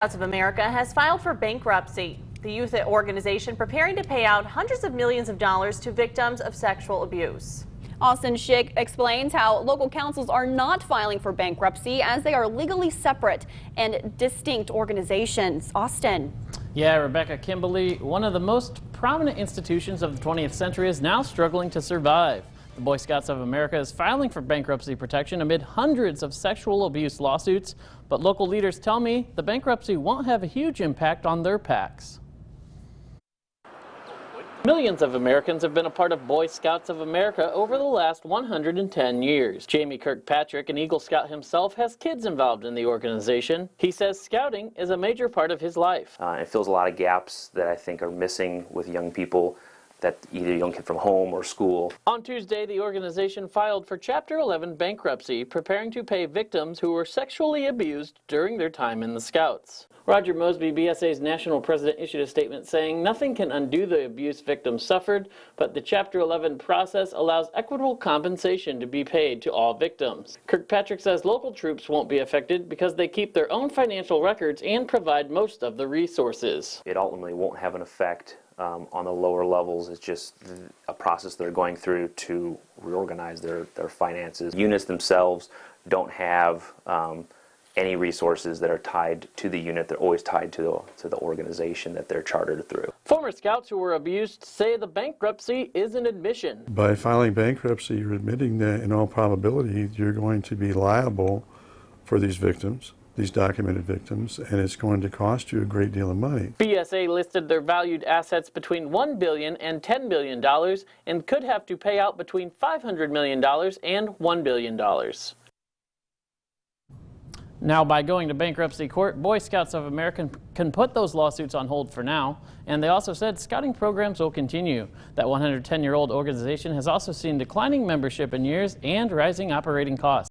Scouts of America has filed for bankruptcy. The youth organization preparing to pay out hundreds of millions of dollars to victims of sexual abuse. Austin Schick explains how local councils are not filing for bankruptcy as they are legally separate and distinct organizations. Austin. Yeah, Rebecca, Kimberly, one of the most prominent institutions of the 20th century is now struggling to survive. The Boy Scouts of America is filing for bankruptcy protection amid hundreds of sexual abuse lawsuits, but local leaders tell me the bankruptcy won't have a huge impact on their PACs. Millions of Americans have been a part of Boy Scouts of America over the last 110 years. Jamie Kirkpatrick, an Eagle Scout himself, has kids involved in the organization. He says scouting is a major part of his life. It fills a lot of gaps that I think are missing with young people, that either young kid from home or school. On Tuesday, the organization filed for Chapter 11 bankruptcy, preparing to pay victims who were sexually abused during their time in the Scouts. Roger Mosby, BSA's national president, issued a statement saying nothing can undo the abuse victims suffered, but the Chapter 11 process allows equitable compensation to be paid to all victims. Kirkpatrick says local troops won't be affected because they keep their own financial records and provide most of the resources. It ultimately won't have an effect on the lower levels. It's just a process they're going through to reorganize their finances. Units themselves don't have any resources that are tied to the unit. They're always tied to the organization that they're chartered through. Former Scouts who were abused say the bankruptcy is an admission. By filing bankruptcy, you're admitting that in all probability you're going to be liable for these victims, these documented victims, and it's going to cost you a great deal of money. BSA listed their valued assets between $1 billion and $10 billion and could have to pay out between $500 million and $1 billion. Now, by going to bankruptcy court, Boy Scouts of America can put those lawsuits on hold for now, and they also said scouting programs will continue. That 110-year-old organization has also seen declining membership in years and rising operating costs.